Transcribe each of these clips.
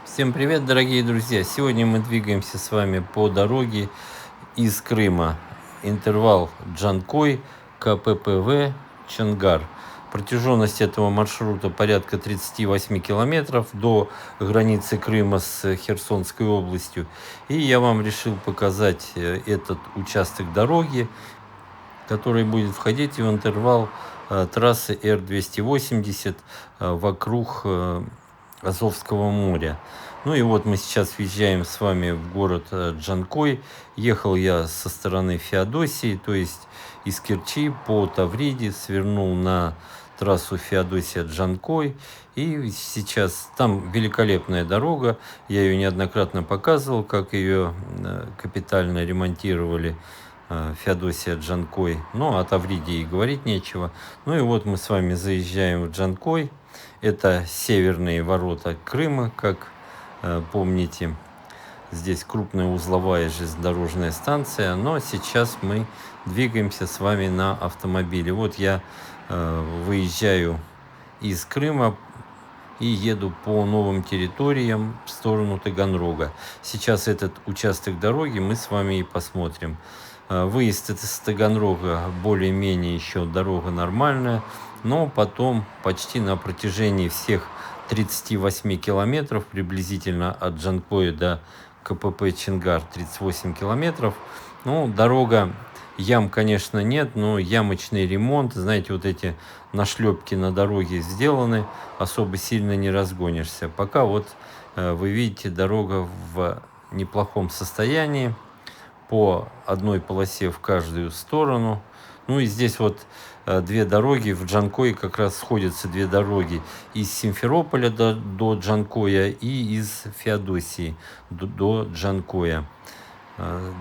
Всем привет, дорогие друзья! Сегодня мы двигаемся с вами по дороге из Крыма. Интервал Джанкой, КППВ, Чонгар. Протяженность этого маршрута порядка 38 километров до границы Крыма с Херсонской областью. И я вам решил показать этот участок дороги, который будет входить в интервал трассы Р-280 вокруг Азовского моря. Ну и вот мы сейчас въезжаем с вами в город Джанкой. Ехал я со стороны Феодосии, то есть из Керчи по Тавриде, свернул на трассу Феодосия-Джанкой. И сейчас там великолепная дорога. Я ее неоднократно показывал, как ее капитально ремонтировали. Феодосия Джанкой. Ну, о Тавриде и говорить нечего. Ну и вот мы с вами заезжаем в Джанкой. Это северные ворота Крыма, как помните. Здесь крупная узловая железнодорожная станция, но сейчас мы двигаемся с вами на автомобиле. Вот я выезжаю из Крыма и еду по новым территориям в сторону Таганрога. Сейчас этот участок дороги мы с вами и посмотрим. Выезд из Таганрога более-менее еще дорога нормальная, но потом почти на протяжении всех 38 километров, приблизительно от Джанкоя до КПП Чингар 38 километров. Ну, дорога, ям, конечно, нет, но ямочный ремонт, знаете, вот эти нашлепки на дороге сделаны, особо сильно не разгонишься. Пока вот вы видите, дорога в неплохом состоянии, по одной полосе в каждую сторону. Ну и здесь вот две дороги, в Джанкое как раз сходятся две дороги из Симферополя до Джанкоя и из Феодосии до Джанкоя.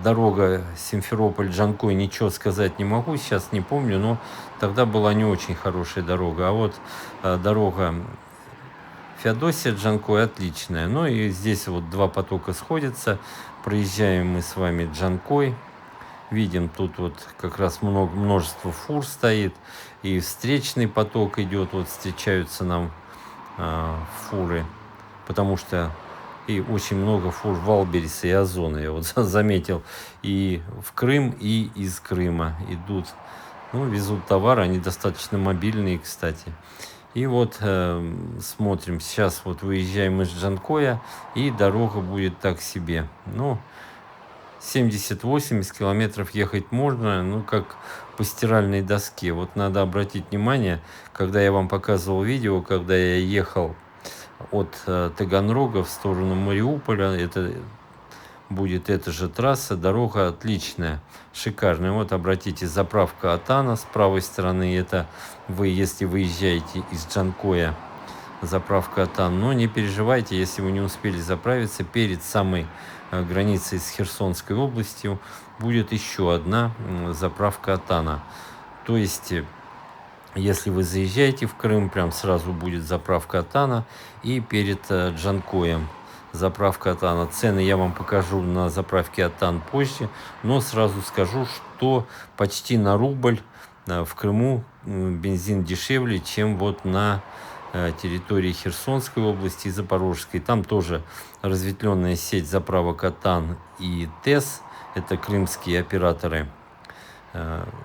Дорога Симферополь-Джанкой, ничего сказать не могу, сейчас не помню, но тогда была не очень хорошая дорога. А вот дорога Феодосия Джанкой отличная. Ну и здесь вот два потока сходятся. Проезжаем мы с вами Джанкой. Видим, тут вот как раз множество фур стоит. И встречный поток идет. Вот встречаются нам фуры. Потому что и очень много фур Валбериса и Озона. Я вот заметил. И в Крым, и из Крыма идут. Ну, везут товар. Они достаточно мобильные, кстати. И вот смотрим, сейчас вот выезжаем из Джанкоя, и дорога будет так себе. Ну, 70-80 километров ехать можно, ну, как по стиральной доске. Вот надо обратить внимание, когда я вам показывал видео, когда я ехал от Таганрога в сторону Мариуполя, это будет эта же трасса, дорога отличная, шикарная. Вот обратите, заправка Атана с правой стороны, это вы, если выезжаете из Джанкоя, заправка Атан. Но не переживайте, если вы не успели заправиться, перед самой границей с Херсонской областью будет еще одна заправка Атана. То есть, если вы заезжаете в Крым, прям сразу будет заправка Атана, и перед Джанкоем заправка Атана. Цены я вам покажу на заправке Атан позже, но сразу скажу, что почти на рубль в Крыму бензин дешевле, чем вот на территории Херсонской области и Запорожской. Там тоже разветвленная сеть заправок Атан и ТЭС, это крымские операторы,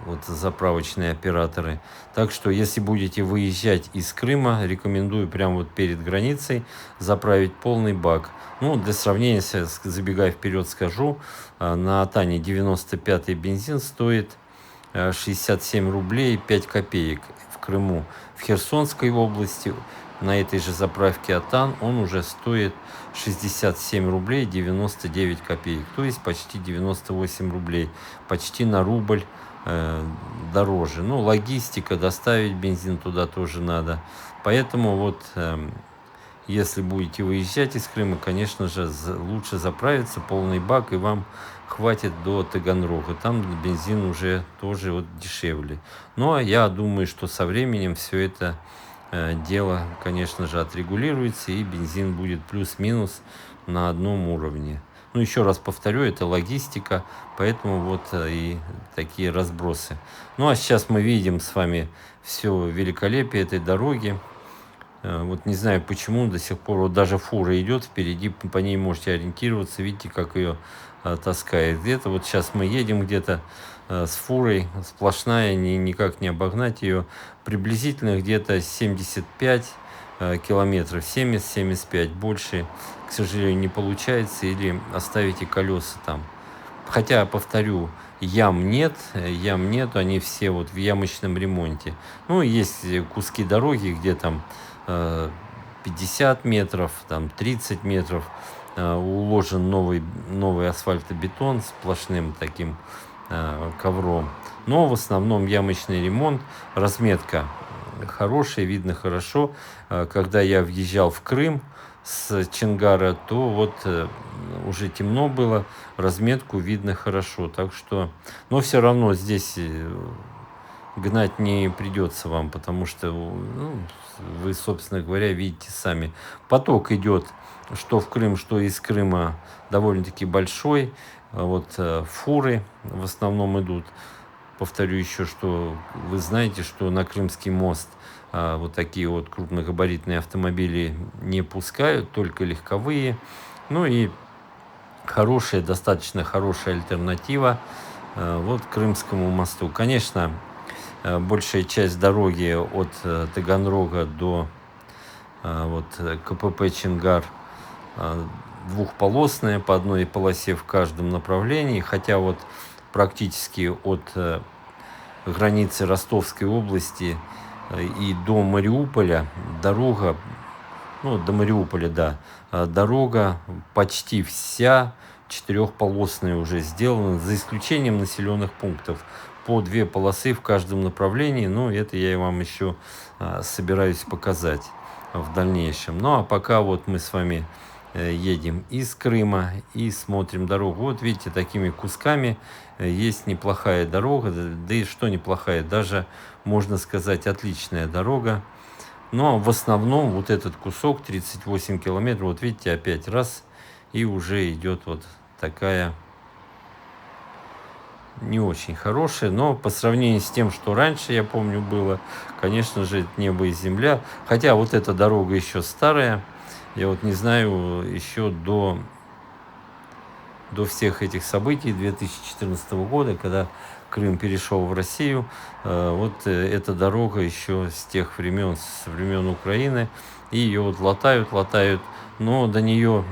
вот заправочные операторы. Так что, если будете выезжать из Крыма, рекомендую прямо вот перед границей заправить полный бак. Ну, для сравнения, забегая вперед, скажу, на Атане 95-й бензин стоит 67 рублей 5 копеек в Крыму. В Херсонской области на этой же заправке Атан он уже стоит 67 рублей 99 копеек, то есть почти 98 рублей, почти на рубль дороже. Ну, логистика, доставить бензин туда тоже надо. Поэтому вот, если будете выезжать из Крыма, конечно же, лучше заправиться, полный бак, и вам хватит до Таганрога. Там бензин уже тоже вот дешевле. Но я думаю, что со временем все это дело, конечно же, отрегулируется, и бензин будет плюс-минус на одном уровне. Ну, еще раз повторю, это логистика, поэтому вот и такие разбросы. Ну, а сейчас мы видим с вами все великолепие этой дороги. Вот не знаю почему до сих пор, вот даже фура идет впереди, по ней можете ориентироваться, видите, как ее таскает. Где-то вот сейчас мы едем где-то с фурой, сплошная, никак не обогнать ее, приблизительно где-то 75 километров, 70-75, больше, к сожалению, не получается, или оставите колеса там. Хотя, повторю, ям нет, они все вот в ямочном ремонте. Ну, есть куски дороги, где там 50 метров, там 30 метров, уложен новый асфальтобетон сплошным таким ковром. Но в основном ямочный ремонт, разметка хорошая, видно хорошо. Когда я въезжал в Крым с Чингара, то вот уже темно было, разметку видно хорошо. Так что, но все равно здесь гнать не придется вам, потому что ну, вы, собственно говоря, видите сами. Поток идет, что в Крым, что из Крыма, довольно-таки большой. Вот фуры в основном идут. Повторю еще, что вы знаете, что на Крымский мост вот такие вот крупногабаритные автомобили не пускают, только легковые. Ну и достаточно хорошая альтернатива вот Крымскому мосту. Конечно, большая часть дороги от Таганрога до вот КПП Чингар двухполосная, по одной полосе в каждом направлении, хотя вот практически от границы Ростовской области и до Мариуполя дорога, ну, до Мариуполя, да, дорога почти вся четырехполосная уже сделана, за исключением населенных пунктов. По две полосы в каждом направлении, ну, это я вам еще собираюсь показать в дальнейшем. Ну, а пока вот мы с вами едем из Крыма и смотрим дорогу. Вот видите, такими кусками есть неплохая дорога, да и что неплохая, даже, можно сказать, отличная дорога. Но в основном вот этот кусок 38 километров, вот видите, опять раз, и уже идет вот такая не очень хорошая, но по сравнению с тем, что раньше, я помню, было, конечно же, небо и земля. Хотя вот эта дорога еще старая, я вот не знаю, еще до всех этих событий 2014 года, когда Крым перешел в Россию, вот эта дорога еще с тех времен, с времен Украины, и ее вот латают, но до нее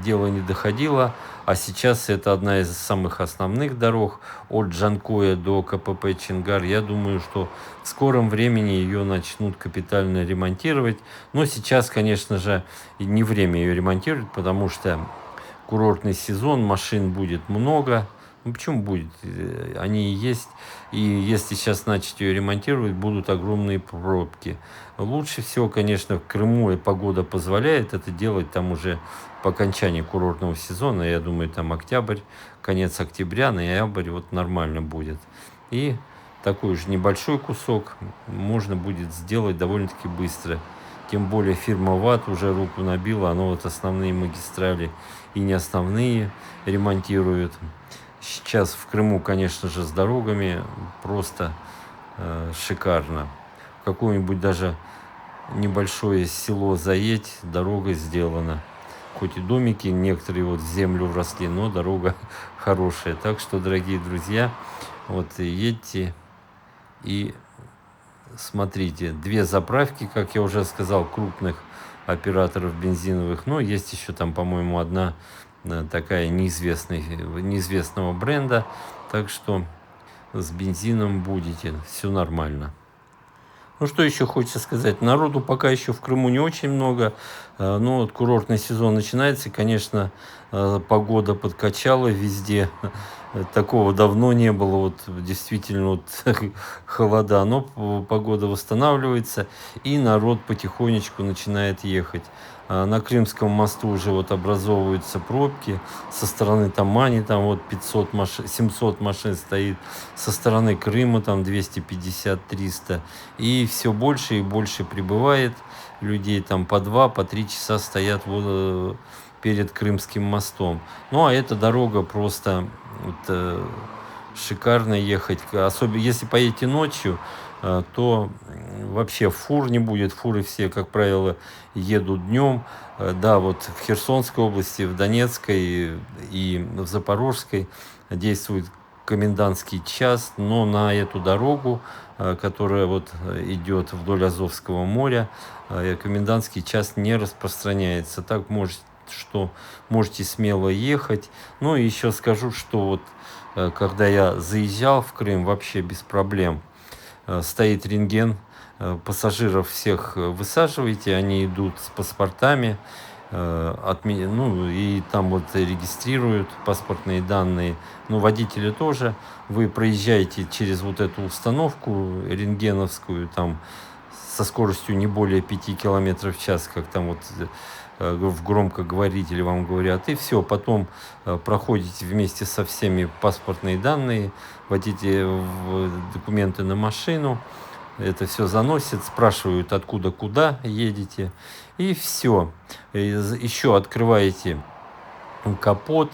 дело не доходило, а сейчас это одна из самых основных дорог от Джанкоя до КПП Чингар. Я думаю, что в скором времени ее начнут капитально ремонтировать, но сейчас, конечно же, не время ее ремонтировать, потому что курортный сезон, машин будет много. Ну, почему будет? Они и есть. И если сейчас начать ее ремонтировать, будут огромные пробки. Лучше всего, конечно, в Крыму и погода позволяет это делать там уже по окончании курортного сезона. Я думаю, там октябрь, конец октября, ноябрь, вот нормально будет. И такой же небольшой кусок можно будет сделать довольно-таки быстро. Тем более фирма ВАТ уже руку набила, она вот основные магистрали и не основные ремонтирует. Сейчас в Крыму, конечно же, с дорогами просто шикарно. В какое-нибудь даже небольшое село заедь, дорога сделана. Хоть и домики некоторые вот в землю вросли, но дорога хорошая. Так что, дорогие друзья, вот едьте и смотрите. Две заправки, как я уже сказал, крупных операторов бензиновых. Но есть еще там, по-моему, одна такая неизвестного бренда. Так что с бензином будете. Все нормально. Ну, что еще хочется сказать? Народу пока еще в Крыму не очень много. Ну, вот курортный сезон начинается. Конечно, погода подкачала везде. Такого давно не было. Вот действительно вот холода. Но погода восстанавливается. И народ потихонечку начинает ехать. На Крымском мосту уже вот образовываются пробки. Со стороны Тамани там вот 500 машин, 700 машин стоит. Со стороны Крыма там 250-300. И все больше и больше прибывает людей. Там по 2-3 часа стоят вот перед Крымским мостом. Ну, а эта дорога просто вот, шикарно ехать. Особенно если поедете ночью, то вообще фур не будет. Фуры все, как правило, едут днем. Да, вот в Херсонской области, в Донецкой и в Запорожской действует комендантский час, но на эту дорогу, которая вот идет вдоль Азовского моря, комендантский час не распространяется. Так что можете смело ехать. Ну и еще скажу, что вот когда я заезжал в Крым, вообще без проблем. Стоит рентген, пассажиров всех высаживаете, они идут с паспортами, ну и там вот регистрируют паспортные данные, ну водители тоже. Вы проезжаете через вот эту установку рентгеновскую, там со скоростью не более 5 километров в час, как там вот в громкоговорителе вам говорят, и все, потом проходите вместе со всеми паспортные данные, вводите документы на машину, это все заносит, спрашивают, откуда, куда едете, и все. Еще открываете капот,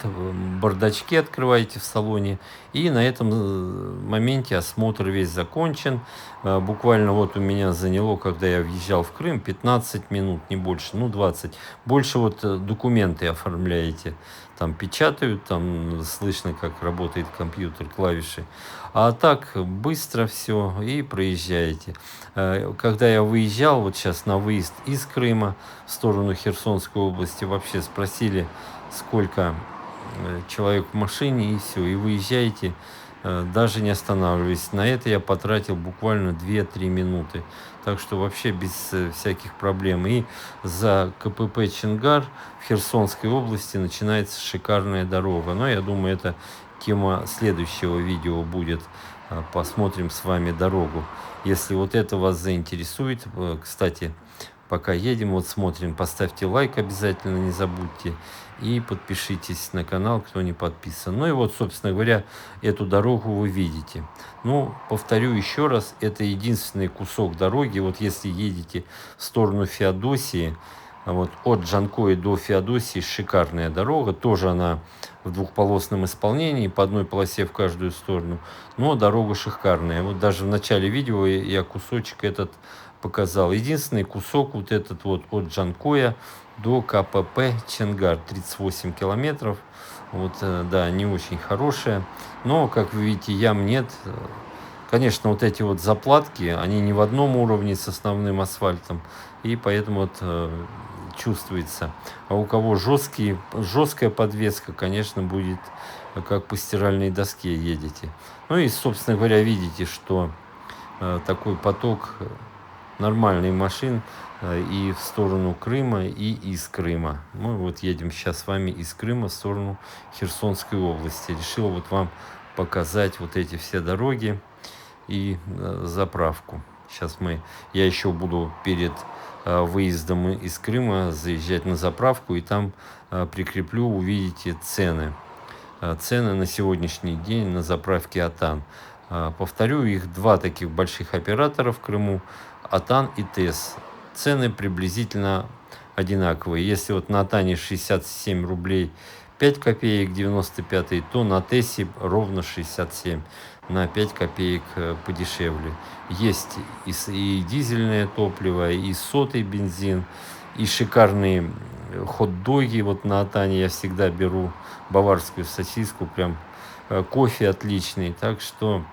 бардачки открываете в салоне, и на этом моменте осмотр весь закончен. Буквально вот у меня заняло, когда я въезжал в Крым, 15 минут, не больше, ну 20. Больше вот документы оформляете, там печатают, там слышно, как работает компьютер, клавиши. А так быстро все и проезжаете. Когда я выезжал, вот сейчас на выезд из Крыма в сторону Херсонской области, вообще спросили, сколько человек в машине, и все, и выезжаете, даже не останавливаясь. На это я потратил буквально 2-3 минуты. Так что вообще без всяких проблем. И за КПП Чонгар в Херсонской области начинается шикарная дорога. Но я думаю, это тема следующего видео будет. Посмотрим с вами дорогу. Если вот это вас заинтересует, кстати, пока едем, вот смотрим, поставьте лайк обязательно, не забудьте. И подпишитесь на канал, кто не подписан. Ну и вот, собственно говоря, эту дорогу вы видите. Ну, повторю еще раз, это единственный кусок дороги. Вот если едете в сторону Феодосии, вот от Джанкоя до Феодосии шикарная дорога. Тоже она в двухполосном исполнении, по одной полосе в каждую сторону. Но дорога шикарная. Вот даже в начале видео я кусочек этот показал. Единственный кусок вот этот вот от Джанкоя до КПП Чонгар, 38 километров. Вот, да, не очень хорошая. Но, как вы видите, ям нет. Конечно, вот эти вот заплатки, они не в одном уровне с основным асфальтом. И поэтому вот чувствуется. А у кого жесткая подвеска, конечно, будет как по стиральной доске едете. Ну и, собственно говоря, видите, что такой поток нормальных машин и в сторону Крыма, и из Крыма. Мы вот едем сейчас с вами из Крыма в сторону Херсонской области. Решил вот вам показать вот эти все дороги и заправку. Сейчас я еще буду перед выездом из Крыма заезжать на заправку, и там прикреплю, увидите цены. Цены на сегодняшний день на заправке Атан. Повторю, их два таких больших оператора в Крыму, Атан и ТЭС. Цены приблизительно одинаковые. Если вот на Атане 67 рублей 5 копеек 95, то на ТЭСе ровно 67, на 5 копеек подешевле. Есть и дизельное топливо, и сотый бензин, и шикарные хот-доги. Вот на Атане я всегда беру баварскую сосиску, прям кофе отличный. Так что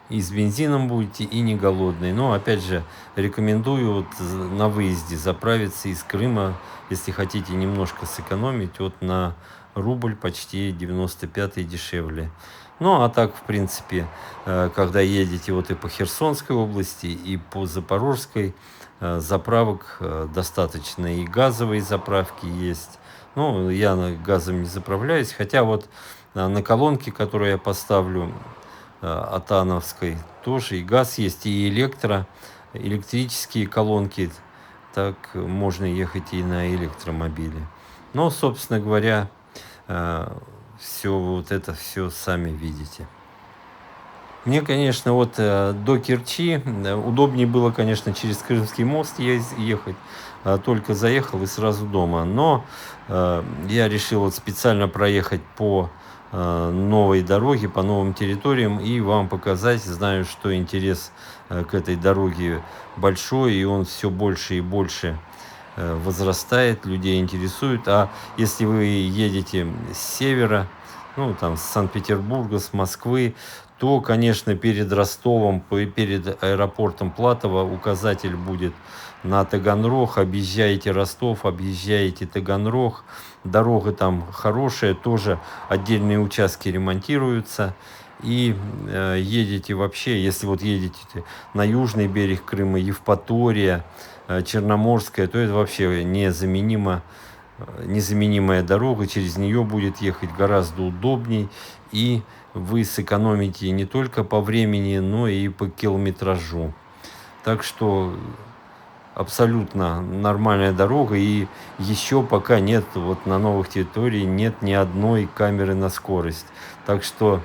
и с бензином будете, и не голодный. Но, опять же, рекомендую вот на выезде заправиться из Крыма, если хотите немножко сэкономить, вот на рубль почти 95 дешевле. Ну, а так, в принципе, когда едете вот и по Херсонской области, и по Запорожской, заправок достаточно. И газовые заправки есть. Ну, я газом не заправляюсь, хотя вот на колонке, которую я поставлю, атановской, тоже и газ есть, и электрические колонки, так можно ехать и на электромобиле. Но, собственно говоря, все вот это все сами видите. Мне, конечно, вот до Керчи удобнее было, конечно, через Крымский мост ехать, только заехал и сразу дома. Но я решил вот специально проехать по новой дороги по новым территориям и вам показать. Знаю, что интерес к этой дороге большой, и он все больше и больше возрастает, людей интересует. А если вы едете с севера, ну, там, с Санкт-Петербурга, с Москвы, то, конечно, перед Ростовом, перед аэропортом Платово указатель будет на Таганрог. Объезжаете Ростов, объезжаете Таганрог. Дорога там хорошая, тоже отдельные участки ремонтируются. И едете вообще, если вот едете на южный берег Крыма, Евпатория, Черноморская, то это вообще незаменимая дорога, через нее будет ехать гораздо удобней, и вы сэкономите не только по времени, но и по километражу. Так что абсолютно нормальная дорога, и еще пока нет, вот на новых территориях нет ни одной камеры на скорость. Так что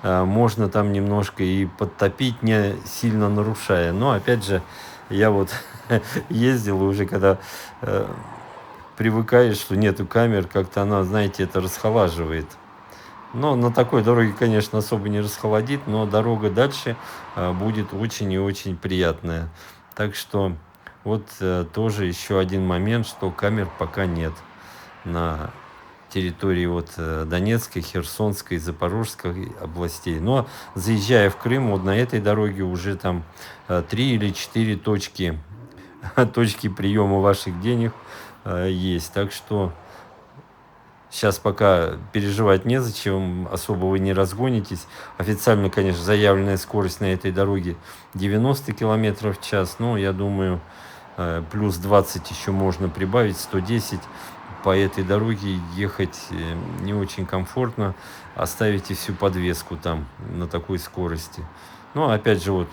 можно там немножко и подтопить, не сильно нарушая. Но опять же, я вот ездил, и уже когда привыкаешь, что нету камер, как-то она, знаете, это расхолаживает. Но на такой дороге, конечно, особо не расхолодит, но дорога дальше будет очень и очень приятная. Так что вот тоже еще один момент, что камер пока нет на территории вот Донецкой, Херсонской, Запорожской областей. Но заезжая в Крым, вот на этой дороге уже там 3 или 4 точки приема ваших денег есть. Так что сейчас пока переживать незачем, особо вы не разгонитесь. Официально, конечно, заявленная скорость на этой дороге 90 км в час. Но я думаю, плюс 20 еще можно прибавить, 110. По этой дороге ехать не очень комфортно. Оставите всю подвеску там на такой скорости. Ну, опять же, вот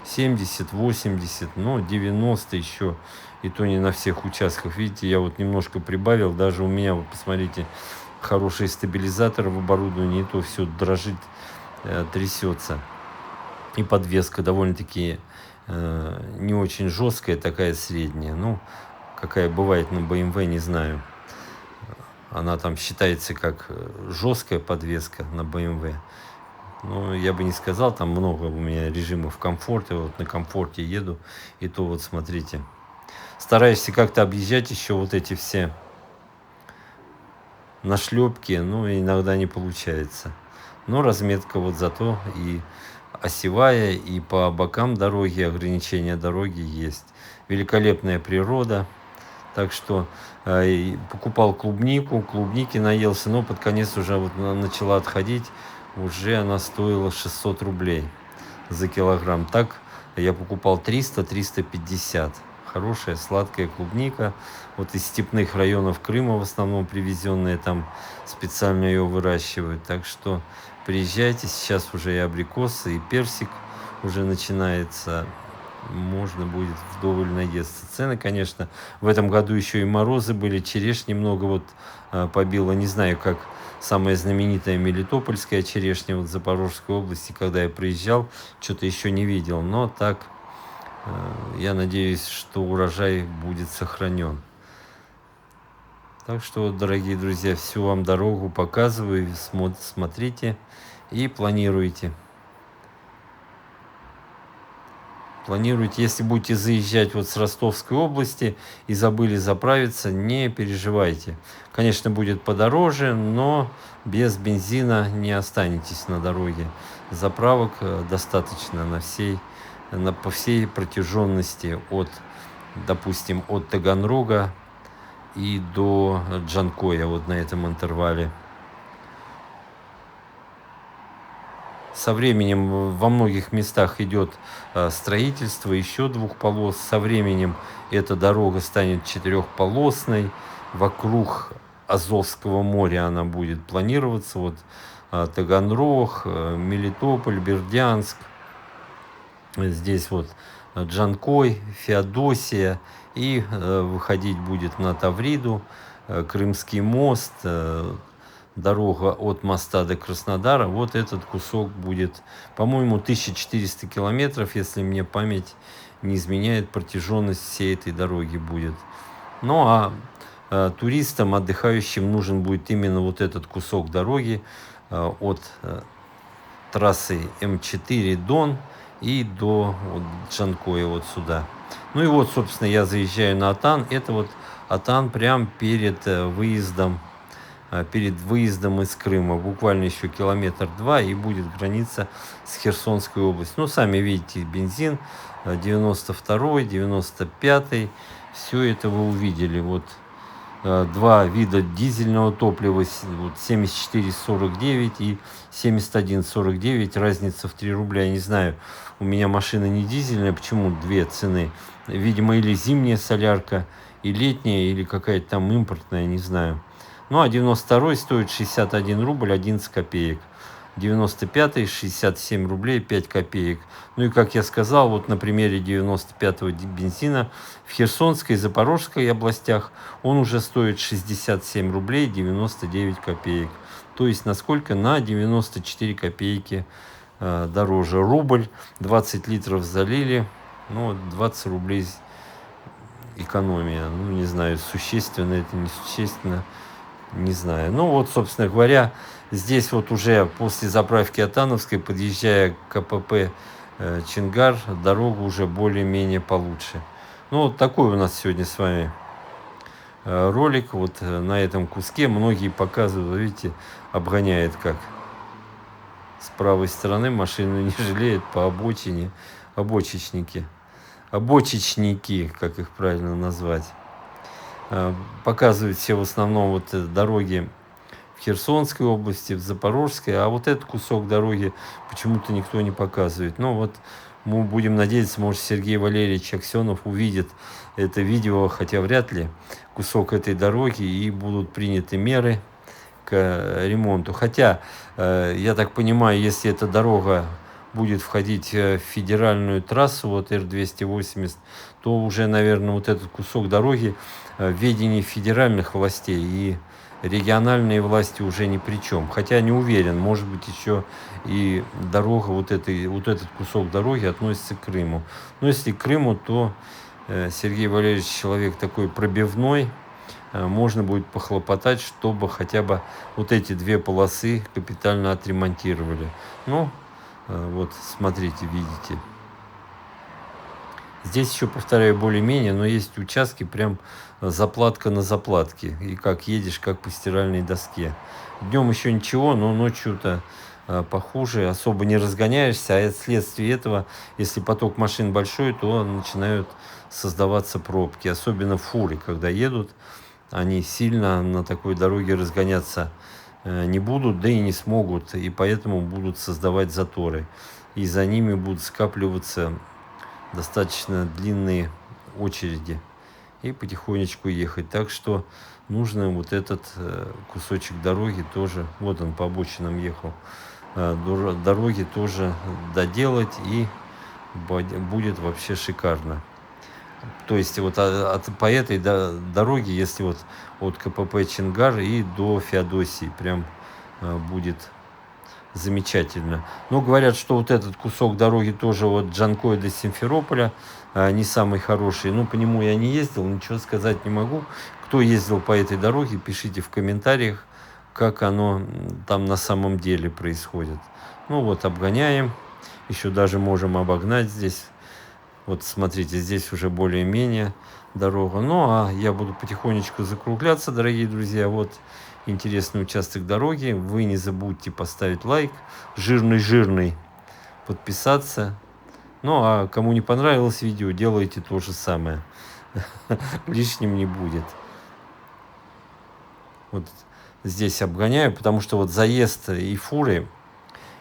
70, 80, но 90 еще, и то не на всех участках. Видите, я вот немножко прибавил, даже у меня, вот посмотрите, хороший стабилизатор в оборудовании, и то все дрожит, трясется. И подвеска довольно-таки не очень жесткая, такая средняя. Ну, какая бывает на BMW, не знаю. Она там считается как жесткая подвеска на BMW. Ну, я бы не сказал, там много у меня режимов комфорта. Вот на комфорте еду, и то вот смотрите. Стараешься как-то объезжать еще вот эти все нашлепки, но иногда не получается. Но разметка вот зато и осевая, и по бокам дороги, ограничения дороги есть. Великолепная природа. Так что покупал клубники наелся, но под конец уже вот начала отходить. Уже она стоила 600 рублей за килограмм. Так я покупал 300-350. Хорошая сладкая клубника. Вот из степных районов Крыма в основном привезенная, там специально ее выращивают. Так что приезжайте, сейчас уже и абрикосы, и персик уже начинается. Можно будет вдоволь наесться. Цены, конечно, в этом году еще и морозы были, черешни много вот побило. Не знаю, как самая знаменитая мелитопольская черешня вот в Запорожской области, когда я приезжал, что-то еще не видел. Но так, я надеюсь, что урожай будет сохранен. Так что, дорогие друзья, всю вам дорогу показываю, смотрите и планируйте. Если будете заезжать вот с Ростовской области и забыли заправиться, не переживайте. Конечно, будет подороже, но без бензина не останетесь на дороге. Заправок достаточно по всей протяженности допустим, от Таганрога и до Джанкоя, вот на этом интервале. Со временем во многих местах идет строительство еще 2 полос. Со временем эта дорога станет 4-полосной. Вокруг Азовского моря она будет планироваться. Вот Таганрог, Мелитополь, Бердянск. Здесь вот Джанкой, Феодосия. И выходить будет на Тавриду, Крымский мост, дорога от моста до Краснодара. Вот этот кусок будет, по-моему, 1400 километров, если мне память не изменяет, протяженность всей этой дороги будет. Ну а туристам, отдыхающим нужен будет именно вот этот кусок дороги от трассы М4 Дон и до вот Джанкоя вот сюда. Ну и вот, собственно, я заезжаю на Атан. Это вот Атан прям перед выездом из Крыма. Буквально еще километр-два и будет граница с Херсонской областью. Ну, сами видите, бензин 92-й, 95-й. Все это вы увидели. Вот два вида дизельного топлива, вот 74,49 и 71,49, разница в 3 рубля. Я не знаю, у меня машина не дизельная, почему две цены? Видимо, или зимняя солярка, и летняя, или какая-то там импортная, не знаю. Ну, а 92 стоит 61 рубль 11 копеек. 95-й 67 рублей 5 копеек. Ну и как я сказал, вот на примере 95-го бензина в Херсонской и Запорожской областях он уже стоит 67 рублей 99 копеек. То есть насколько? На 94 копейки дороже. Рубль, 20 литров залили, ну 20 рублей экономия. Ну не знаю, существенно это, несущественно, не знаю. Ну вот, собственно говоря, здесь вот уже после заправки Атановской, подъезжая к КПП Чингар, дорога уже более-менее получше. Ну вот такой у нас сегодня с вами ролик. Вот на этом куске многие показывают, видите, обгоняет как. С правой стороны машину не жалеют по обочине. Обочечники, как их правильно назвать. Показывают все в основном вот дороги в Херсонской области, в Запорожской, а вот этот кусок дороги почему-то никто не показывает. Ну вот мы будем надеяться, может, Сергей Валерьевич Аксенов увидит это видео, хотя вряд ли, кусок этой дороги, и будут приняты меры к ремонту. Хотя, я так понимаю, если эта дорога будет входить в федеральную трассу, вот Р-280, то уже, наверное, вот этот кусок дороги в ведении федеральных властей, и региональные власти уже ни при чем. Хотя не уверен, может быть, еще и дорога, вот этот кусок дороги относится к Крыму. Но если к Крыму, то Сергей Валерьевич человек такой пробивной, можно будет похлопотать, чтобы хотя бы вот эти две полосы капитально отремонтировали. Ну, вот, смотрите, видите. Здесь еще, повторяю, более-менее, но есть участки прям заплатка на заплатке. И как едешь, как по стиральной доске. Днем еще ничего, но ночью-то похуже. Особо не разгоняешься, а вследствие этого, если поток машин большой, то начинают создаваться пробки. Особенно фуры, когда едут, они сильно на такой дороге разгоняться не будут, да и не смогут. И поэтому будут создавать заторы. И за ними будут скапливаться достаточно длинные очереди и потихонечку ехать. Так что нужно вот этот кусочек дороги тоже, вот он по обочинам ехал, дороги тоже доделать, и будет вообще шикарно. То есть вот по этой дороге, если вот от КПП Чингар и до Феодосии, прям будет замечательно. Но говорят, что вот этот кусок дороги тоже от Джанкоя до Симферополя не самый хороший. Ну, по нему я не ездил, ничего сказать не могу. Кто ездил по этой дороге, пишите в комментариях, как оно там на самом деле происходит. Ну вот, обгоняем. Еще даже можем обогнать здесь. Вот смотрите, здесь уже более-менее дорога. Ну, а я буду потихонечку закругляться, дорогие друзья. Вот интересный участок дороги. Вы не забудьте поставить лайк, жирный, подписаться. Ну, а кому не понравилось видео, делайте то же самое. Лишним не будет. Вот здесь обгоняю, потому что вот заезд и фуры,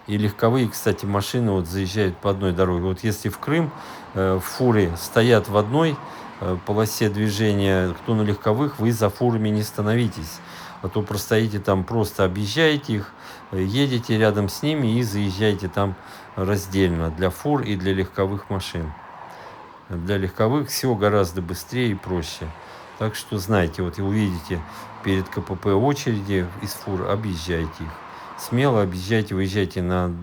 и легковые, кстати, машины вот заезжают по одной дороге. Вот если в Крым фуры стоят в одной полосе движения, кто на легковых, вы за фурами не становитесь. А то простоите там, просто объезжаете их, едете рядом с ними и заезжаете там раздельно для фур и для легковых машин. Для легковых все гораздо быстрее и проще. Так что знайте, вот и увидите перед КПП очереди из фур, объезжайте их. Смело объезжайте, выезжайте на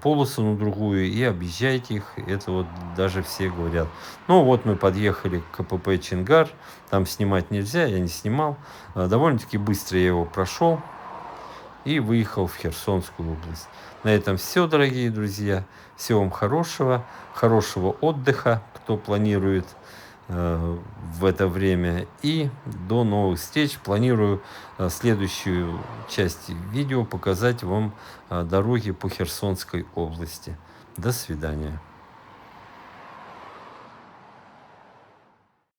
полосу на другую и объезжайте их. Это вот даже все говорят. Ну вот мы подъехали к КПП Чингар. Там снимать нельзя, я не снимал. Довольно-таки быстро я его прошел и выехал в Херсонскую область. На этом все, дорогие друзья. Всего вам хорошего, хорошего отдыха, кто планирует в это время. И до новых встреч. Планирую следующую часть видео показать вам дороги по Херсонской области. До свидания.